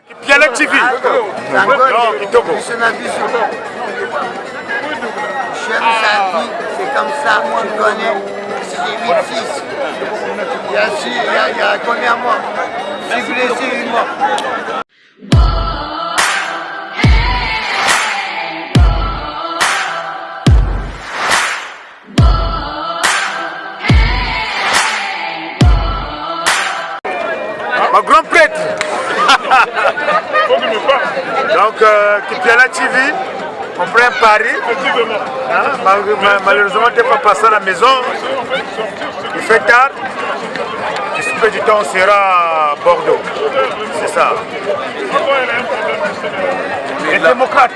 Kipiala TV. Non, Kitoko. C'est comme ça, tu connais. J'ai 8-6. Il y a combien de mois? 6 blessés, 8 mois. Ma grand prêtre. Donc, Kipiala TV, on prend un pari. Malheureusement, tu n'es pas passé à la maison. Il fait tard. D'ici peu du temps, on sera à Bordeaux. C'est ça. Les démocrates.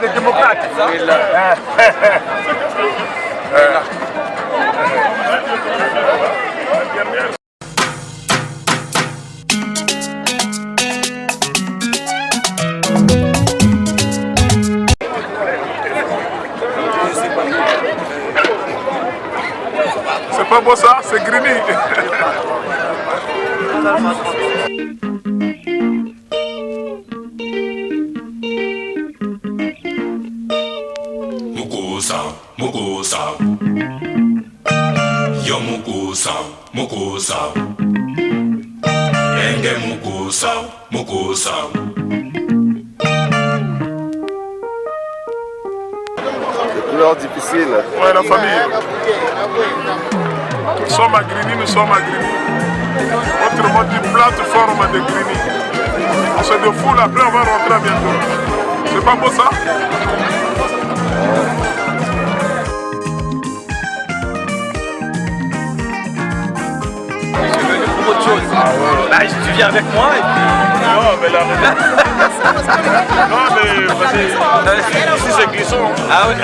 C'est pas beau ça, c'est Grigny. Mukusa, yo Mukusa, enge Mukusa. C'est couleur difficile. Ouais, la famille. Nous sommes à Grigny. Autrement dit, plateforme de Grigny. On se défoule, après on va rentrer bientôt. C'est pas beau ça? Autre chose. Bah, tu viens avec moi et puis... Non, mais là... non, mais vas-y. Ici c'est glissant. Ah oui.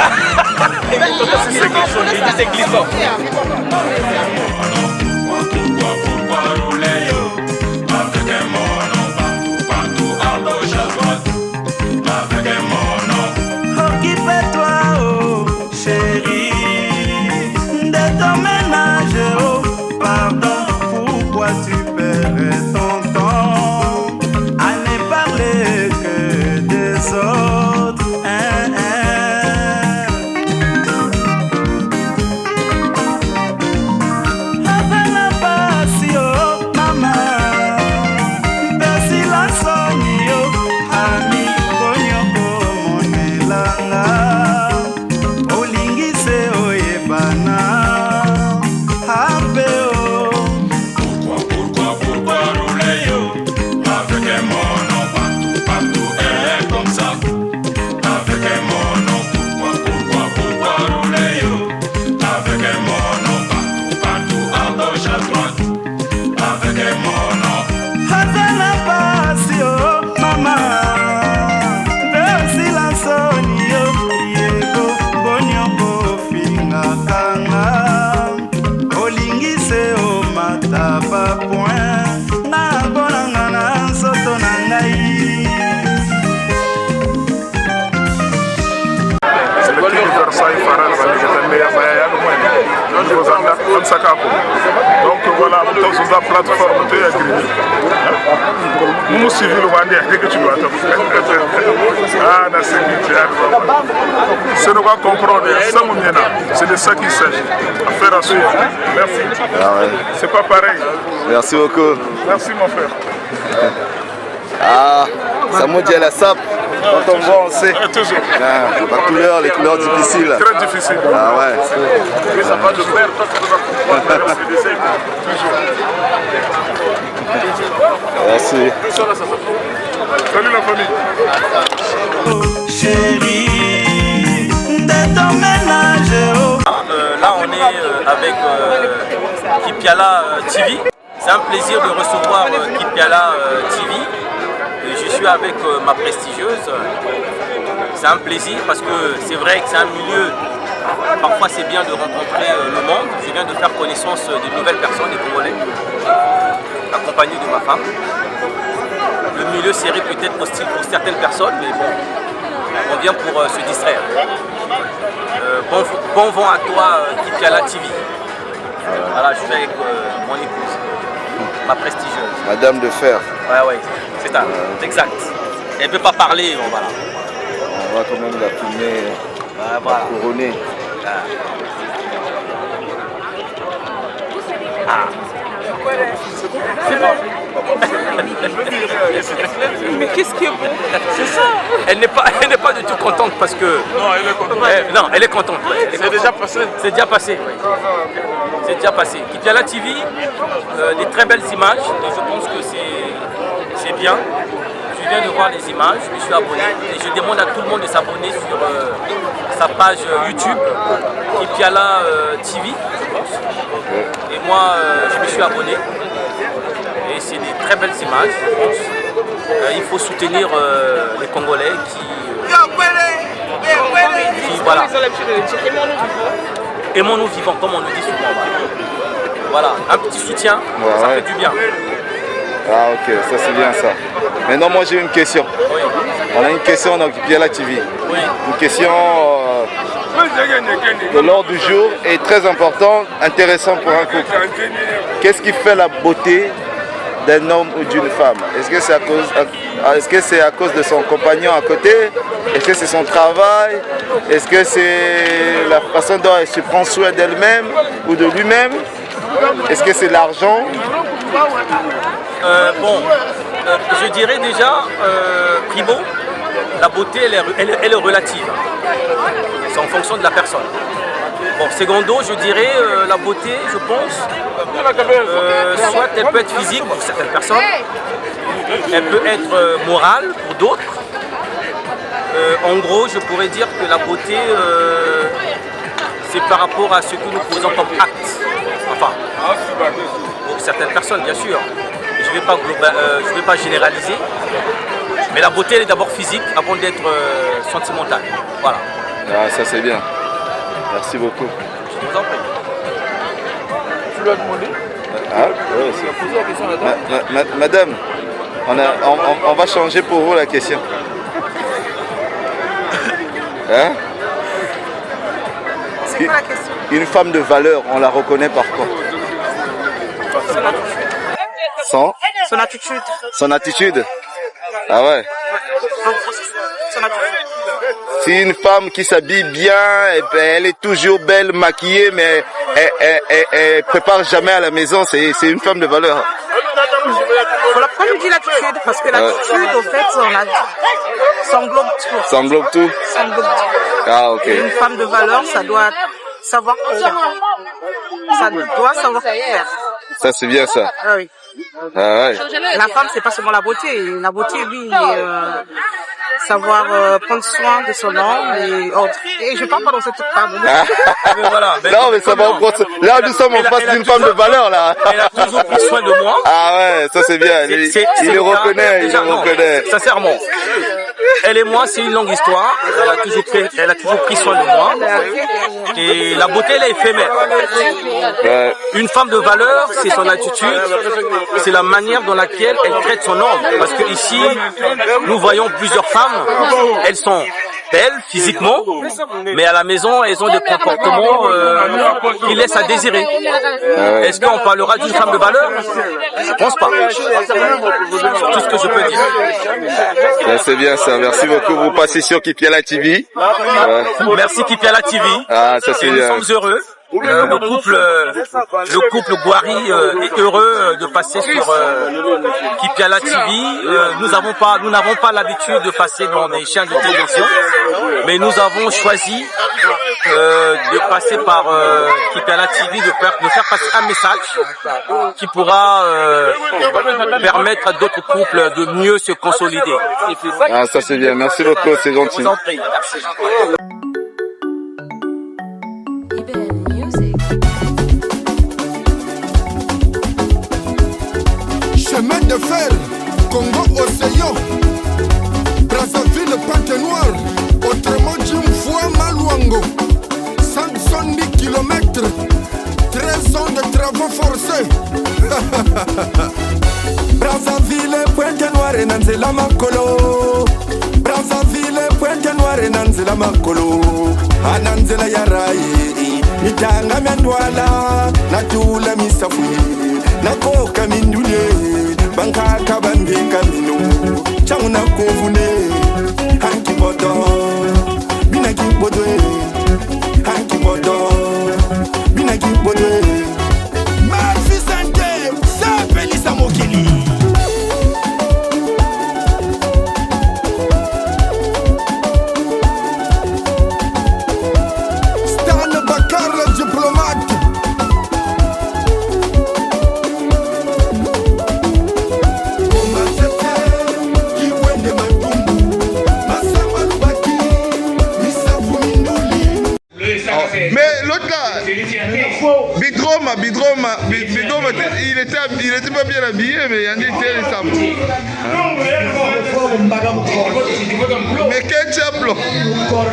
Ici c'est glissant. J'ai dit c'est glissant. Occupe-toi, oh chérie, de ton ménage, oh pardon. Pourquoi tu perds ton temps à ne parler que des autres? Avec la passion, maman, basi la sonio, ami konyoko monelanga, olingise oyebana, ape o. Donc voilà, nous sommes sur la plateforme de Grigny. Nous suivons le Wandi, dès que tu dois te ah, c'est nous va comprendre, c'est de ça qu'il s'agit. Affaire à suivre. Merci. Ah ouais. C'est pas pareil. Merci beaucoup. Merci mon frère. Ah, ça me dit à la sape. Quand on voit, on sait. Toujours. Ah, les couleurs difficiles. Très difficile. Ah ouais. Mais ça va de faire, toi tu dois comprendre. Merci. Salut la famille. Chérie, de ton ménage, oh. Là on est avec Kipiala TV. C'est un plaisir de recevoir Kipiala TV. Je suis avec ma prestigieuse. C'est un plaisir parce que c'est vrai que c'est un milieu, parfois c'est bien de rencontrer le monde, c'est bien de faire connaissance de nouvelles personnes, des Congolais, accompagné de ma femme. Le milieu serait peut-être hostile pour certaines personnes, mais bon, on vient pour se distraire. Bon vent à toi, Kipiala TV. Voilà, je suis avec mon épouse, ma prestigieuse. Madame de fer. Ouais, c'est ça, exact. Elle ne peut pas parler, bon, voilà. On va quand même la filmer, Voilà. couronner. Mais qu'est-ce qui est bon? C'est ça. Elle n'est pas du tout contente parce que... Non, elle est contente. Non, elle est contente. C'est déjà passé. C'est déjà passé. Oui. C'est déjà passé. Kipiala TV, des très belles images. Et je pense que c'est bien. Je viens de voir les images, je me suis abonné. Et je demande à tout le monde de s'abonner sur sa page YouTube, Kipiala TV, je pense. Et moi, je me suis abonné. Et c'est des très belles images, je pense. Il faut soutenir les Congolais qui voilà. Aimons-nous vivants, comme on le dit souvent. Voilà, un petit soutien, ça fait du bien. Ah ok, ça c'est bien ça. Maintenant moi j'ai une question. Oui. On a une question dans Kipiala TV. Oui. Une question de l'ordre du jour est très importante, intéressante pour un couple. Qu'est-ce qui fait la beauté d'un homme ou d'une femme? Est-ce que c'est à cause de son compagnon à côté? Est-ce que c'est son travail? Est-ce que c'est la façon dont elle se prend soin d'elle-même ou de lui-même? Est-ce que c'est l'argent? Je dirais déjà, primo, la beauté elle est relative. C'est en fonction de la personne. Bon, secondo, je dirais la beauté, je pense, soit elle peut être physique pour certaines personnes, elle peut être morale pour d'autres. En gros, je pourrais dire que la beauté, c'est par rapport à ce que nous posons comme acte. Enfin, pour certaines personnes, bien sûr. Je ne vais pas généraliser, mais la beauté elle est d'abord physique avant d'être sentimentale. Voilà. Ah, ça c'est bien. Merci beaucoup. Je vous en prie. Tu lui as demandé? Ah, ouais, Tu as posé la question à la dame? Madame, on va changer pour vous la question. Hein? C'est quoi la question? Une femme de valeur, on la reconnaît par quoi? Son attitude. Son attitude? Ah ouais. Son attitude. Si une femme qui s'habille bien, elle est toujours belle, maquillée, mais elle prépare jamais à la maison, c'est une femme de valeur. Voilà pourquoi je dis l'attitude, parce que l'attitude, au fait, ça englobe tout. Ça englobe tout? Ça englobe tout. Ah ok. Et une femme de valeur, ça doit savoir faire. Ça doit savoir faire. Ça c'est bien ça. Ah oui. Ah ouais. La femme, c'est pas seulement la beauté. La beauté, lui, savoir prendre soin de son homme et autres. Et je parle pas dans cette femme. Voilà, non, mais ça va au procès. Là, nous sommes en face d'une femme de valeur, là. Elle a toujours pris soin de moi. Ah ouais, ça c'est bien. Il le reconnaît, il le reconnaît. Sincèrement. Elle et moi, c'est une longue histoire. Elle a toujours pris soin de moi. Et la beauté, elle est éphémère. Ouais. Une femme de valeur, c'est son attitude, c'est la manière dans laquelle elle traite son homme. Parce que ici, nous voyons plusieurs femmes, elles sont belles physiquement, mais à la maison, elles ont des comportements qui laissent à désirer. Est-ce qu'on parlera d'une femme de valeur? Je ne pense pas. C'est tout ce que je peux dire. Ouais, c'est bien ça. Merci beaucoup. Vous passez sur Kipiala TV. Merci Kipiala TV. Ah, ça c'est bien. Nous sommes heureux. Le couple Guari est heureux de passer sur Kipiala TV. Nous n'avons pas l'habitude de passer dans des chaînes de télévision, mais nous avons choisi de passer par Kipiala TV, de faire passer un message qui pourra permettre à d'autres couples de mieux se consolider. Ah, ça c'est bien. Merci beaucoup, c'est gentil. Je vous en prie. Merci. Chemin de fer, Congo Océan, Brazzaville, Pante Noire, autrement dit fois Maluango, 170 km, 13 ans de travaux forcés. Brazzaville, Pointe Noire et Nanzela Makolo. Brazzaville, Pointe Noire et Nanzela Makolo. Ananzela Yarai, Nitanga Mandwala, Natula Misafui. Nakoka mindule, bankaka bandika minu. changuna konfune hanki bodo binaki bodwe hanki bodo binaki bodwe Mafisante Sapelisa Mokili Stan Bakar le diplomate Mais l'autre là, Bidroma, il était pas bien habillé, mais il y en était récemment. Mais quel diable? Quoi,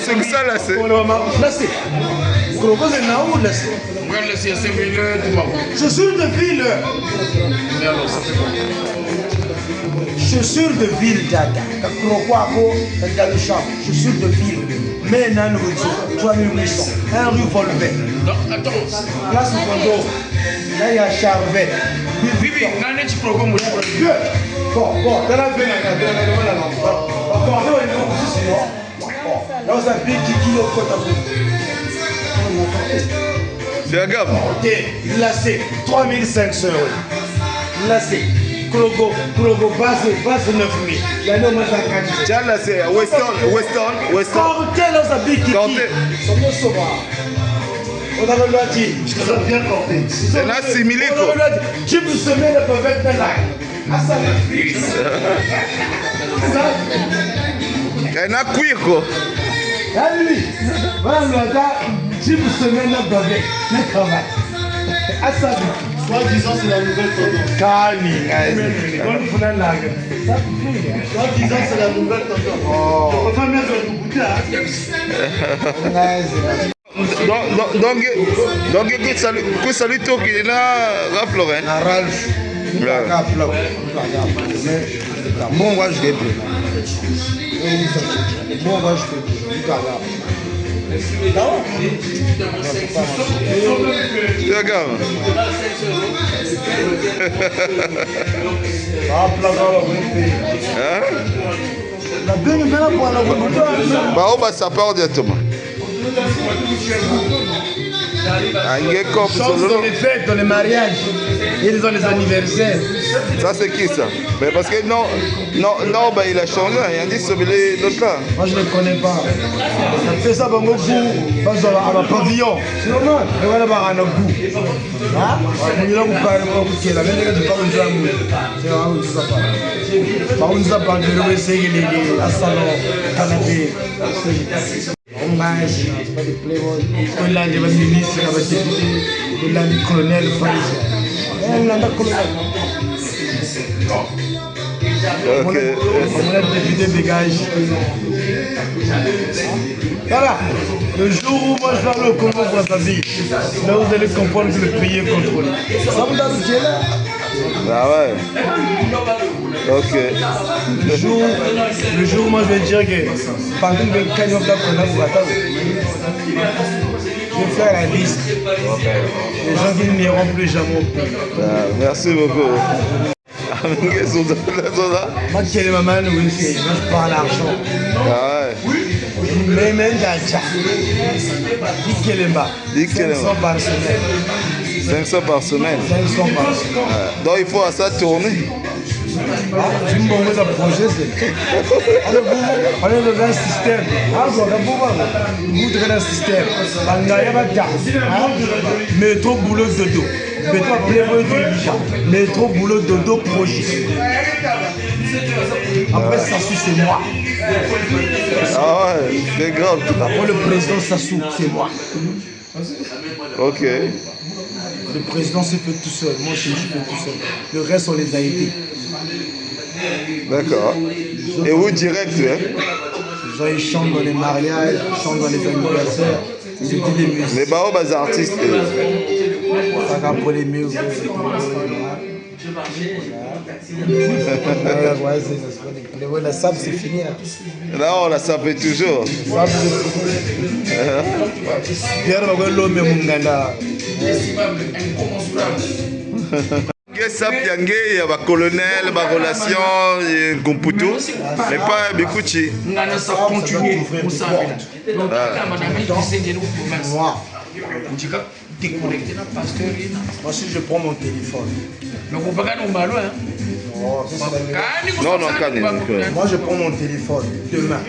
c'est que ça là, c'est? Chaussures de ville. Chaussures de ville, Dada. Chaussures de ville. Mais non, 3800. Un rue Volvet. Place Kondo. Là, il y a Charvet. Vivi, bon, dans la veine, dans un pays qui au côté. C'est la gamme. Ok, là c'est 3500 €. Là c'est Krogo, base 9000. Il y a un tiens là c'est Weston. Corté dans sa bille qui. Corté. On a le droit de dire, je te bien corté. C'est là similé quoi. Tu peux semer le pavé de là. Ah ça. Il y en a cuir quoi. Ah oui, voilà le gars, tu peux semer le pavé. Le travail. Ah ça. Soi-disant, c'est la nouvelle tendance. Calme, soi-disant, c'est la nouvelle tendance. On peut pas mettre le bouteille. Donc, que salut toi qui est là, Ralph Lauren. Ralph. Bon, moi je vais plus. Bon, moi je vais plus. Regarde. Bah, ça part directement. Dans les fêtes, dans les mariages, et dans les anniversaires. Ça c'est qui ça? Mais parce que non, bah, il a changé, il a dit celui l'autre là. Moi je ne le connais pas. Ça fait ça dans mon goût, à la pavillon. C'est normal, mais voilà, bah, à notre goût. Hein? Il a un parle de la même chose, pas une jambe. C'est vraiment tout ça. Par une zapa, je vais essayer les salons, canapé. On mange, pas de playboy. On l'a dit, ministre, on l'a dit, colonel, parisien. On l'a dit, colonel. On a député dégage. Voilà. Le jour où moi je vais aller au Congo Brazzaville, là vous allez comprendre que le pays est contrôlé. Ça vous donne le là? Ah ouais. Ok. Le jour où moi je vais dire que pendant que le camion de la Congo je vais faire la liste. Les gens qui n'iront plus jamais au pays. Ah, merci beaucoup. Moi qui ai les mamans, oui, je prends l'argent. Ah ouais. Mais même d'Adja. 10 Kélemba. 500 par semaine. 500 par semaine. 500 par semaine. Donc il faut à ça tourner. Tu me montres un projet, c'est. On est dans un système. Vous êtes dans un système. Métro, boulot, dodo. Métro, playboy, métro, boulot, dodo, projet. Après, Sassou, c'est moi. Ah ouais, c'est grave. Après, le président Sassou, c'est moi. Ok. Le président se fait tout seul. Moi, je fais tout seul. Le reste, on les a aidés. D'accord. Et vous, direct, hein? Les gens, ils chantent dans les mariages, ils chantent dans les anniversaires. Ils étaient des musiciens. Les barreaux, les artistes. Ça va pour les mieux. La sable, c'est fini. Non, la sable est toujours. Pierre va l'homme et mon ganda. Ça piangé, il y a un colonel, ma relation, un computo, mais pas Bikuchi. Moi, si je prends mon téléphone. Non, non, Moi, je prends mon téléphone demain.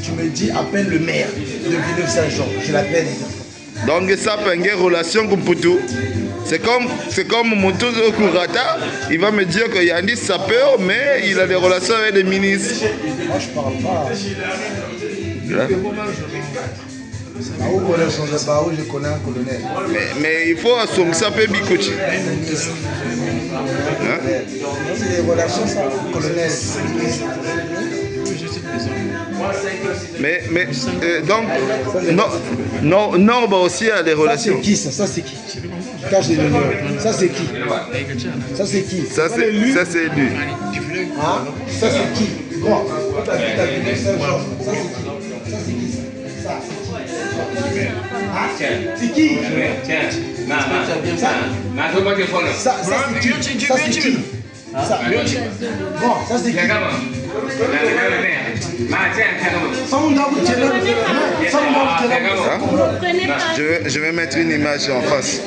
Tu me dis, appelle le maire de Villeneuve-Saint-Jean. Je l'appelle. Donc, ça piangé, relation computo. C'est comme Motozo Kurata, il va me dire qu'il y a un sapeur, mais il a des relations avec des ministres. Moi, je parle pas. Je connais un colonel. Mais il faut assumer ça peut Bikuchi. C'est des relations, ça, colonel. Mais donc, non, bah aussi a des relations. Ça, c'est qui ça? Ça, c'est qui? Ça, c'est qui? Ça, c'est qui? Ça, c'est lui. Hein? Ça, c'est qui? Quoi? Ça, c'est qui? Ça, c'est qui? Ça, c'est qui? Bon, ça, c'est qui? Je vais mettre une image en face.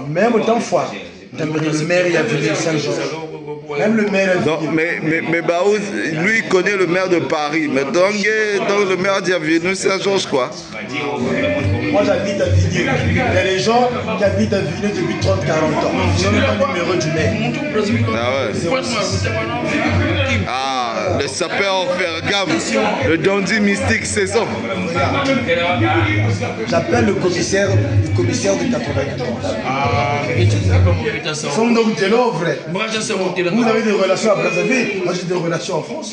Même autant de fois, le maire il a vu les 5 jours. Même le maire. Mais Baouz, lui il connaît le maire de Paris. Mais donc le maire dit à Villeneuve Saint-Georges quoi. Moi j'habite à Villeneuve. Il y a des gens qui habitent à Villeneuve depuis 30-40 ans. Je n'ai pas le numéro du maire. Ah ouais. Ah, le sapeur Fergame, le dandy mystique saison. J'appelle le commissaire de 94. Son nom de l'eau, vrai. Vous avez des relations à Brazzaville, moi j'ai des relations en France.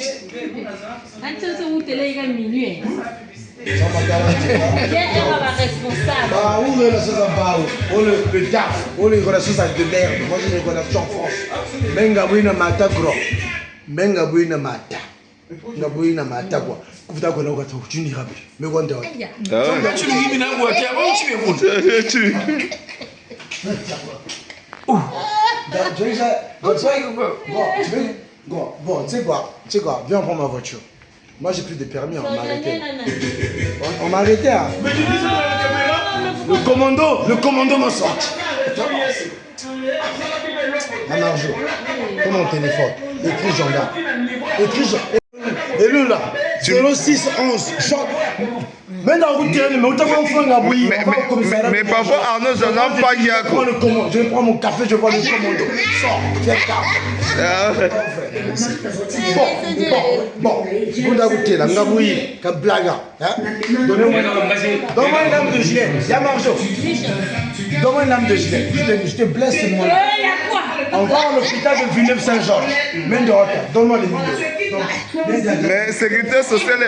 Bah, où les relations à Bao, où le DAF, où les relations à de merde. Moi j'ai des relations en France. Mengabouina Mata Gros. Mengabouina Mata. Ngabouina Mata quoi. Kuvuta kwa nakata uchini rabi. Mekwanda wa. Tu Bon, tu sais quoi, viens prendre ma voiture. Moi j'ai plus de permis, on m'a arrêté. On m'a arrêté. Hein. Le commando m'a sorti. À Marjo, prends mon téléphone, écris gendarme. Et lui là, 0611, mais parfois Arnaud Gendarme pas qui a quoi. Je vais prendre mon café, je vais prendre le commando. Sors, viens Bon, vous n'avez pas la Ngaboui, Kablaga. Donne-moi une lame de gilet, y'a Marjo. Donne-moi une lame de gilet, je te blesse moi. On va à l'hôpital de Villeneuve-Saint-Georges. Mène de retard, donne-moi les millions. Mais sécurité sociale,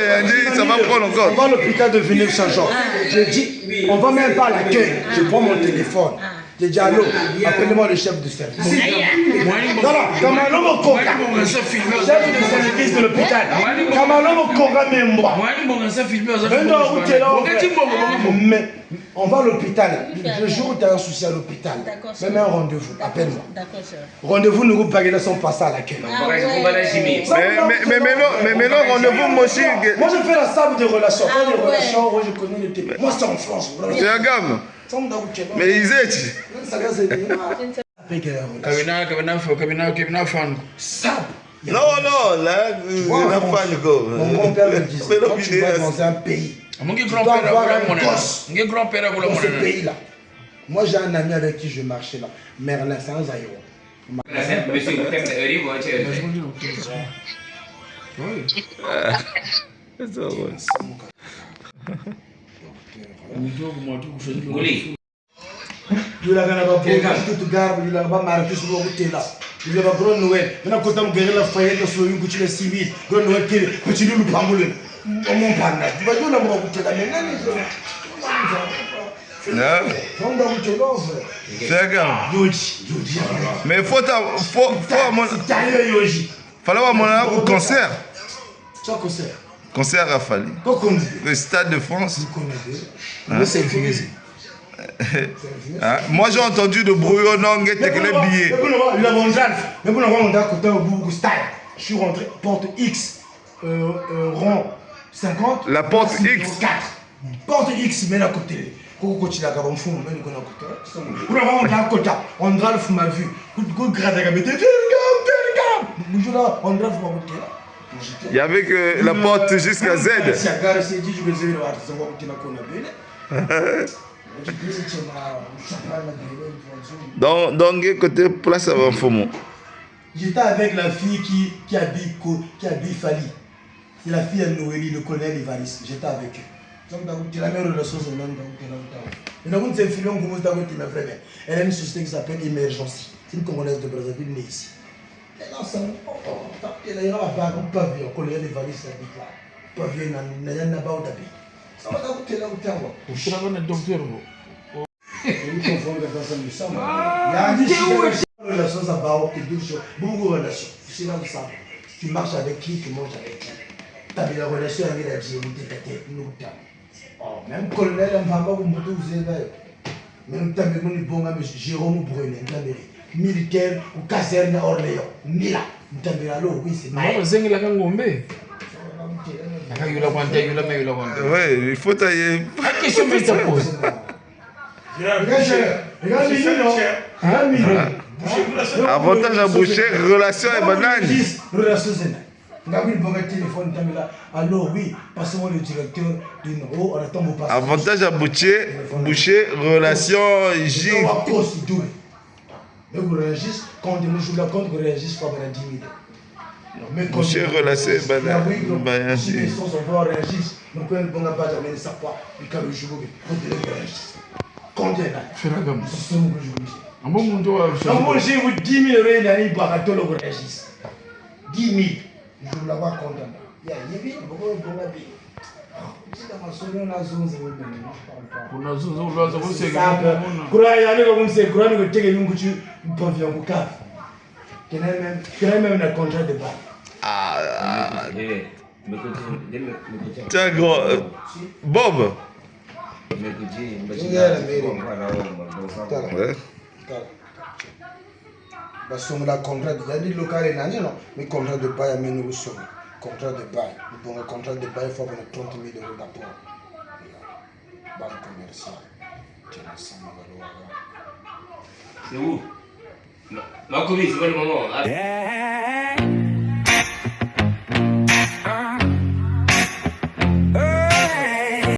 ça va prendre encore. On va à l'hôpital de Villeneuve-Saint-Georges. J'ai dit, on va même pas à l'accueil. Je prends mon téléphone. J'ai dit, allô, appelez-moi le chef de service. Voilà, Kamalo Mokoka, chef de service de l'hôpital. Kamalo Mokoka Memboa. Mais on va à l'hôpital. Le jour où tu as un souci à l'hôpital, même un rendez-vous, appelle-moi. Rendez-vous, nous vous paguez son passage à l'accueil. Mais maintenant, rendez-vous, moi aussi. Moi, je fais la sable de relations. Quand les relations, moi, je connais le thème. Moi, c'est en France. C'est un gamme. Mais ils étaient. Non, là, mon grand-père me disait, quand tu vas dans un pays, tu dois avoir un gosse dans ce pays-là. Moi, j'ai un ami avec qui je marchais là, Merlin, c'est un Zaïro. Il a pas marqué sur le côté là. Il a pas grand Noël. Maintenant, quand on guérit la faillite, sur une couche de civil, grand Noël qui est petit loup pangolin. On m'en parle. Tu vas dire la mort côté là, mais mais il faut falloir mon concert. Concert à Fali. Le Stade de France. Mais c'est fini. Hein? Moi j'ai entendu de brouillon non que les billets. Mais pour on a côté au style. Je suis rentré porte X rond 50. La porte X. 4. Porte X mais à côté. Pour coacher la gamme fou mais on a côté. Pour on a côté. On a le fou mal vu. Coup grade à gamme. Bonjour là, on a le fou mal vu. Il y avait que la porte jusqu'à Z. Donc, côté place avant Fomo. J'étais avec la fille qui habille Fali. C'est la fille de Noélie, le colonel Evariste. J'étais avec eux. Donc, la meilleure relation, c'est même dans le temps. Elle a une société qui s'appelle Emergency. C'est une Congolaise de Brazzaville née ici. Elle a un pavillon, le colonel Evariste habite là. Pavillon, il y a un abat au tapis. Ça va t'écouter là où tu es. Je suis un docteur. Il y a des relations à Bao, beaucoup de relations. C'est là où ça. Tu marches avec qui, tu manges avec qui. Tu as la relation avec la GMT, même colonel, un papa, vous avez même temps, vous avez Jérôme Brunet, militaire ou caserne à Orléans. Mila, vous avez là, oui, c'est mal. Oui, il faut tailler. Quelle question que tu poses? Avantage à boucher, relation et banane. Relation téléphone, alors oui, passez-moi le directeur du Nord, on attend vos passages. Avantage à boucher, relation, J. Mais vous réagissez, quand vous jouez la compte, vous réagissez pour avoir 10 000. Boucher, relation, banane. Si les sons on va réagir, nous pouvons ne pas amener ça pas, et quand le jour, quand ils réagissent. Quand il y a là, c'est ce que je vous dis. Moi, j'ai eu 10 000 euros d'année pour arrêter le réagisse. 10 000. Je vous l'avais content. Il y a des gens qui vont la vie. C'est dans ma soeur, on a zone, c'est bon. On a zone, on a zone, c'est bon. Quand il y a des gens qui se croient que tu es un peu plus pauvre au caf. Tu as même un contrat de bail. Ah. Tiens, gros. Bob. Ouais. Parce qu'on a contrat, il y a des locales mais contrat de bail, mais nous sommes. Contrat de bail. Donc, un contrat de bail, il faut qu'on ait 30 000 euros d'apport. Banque commerciale. C'est où? Ma commis, c'est pas le moment.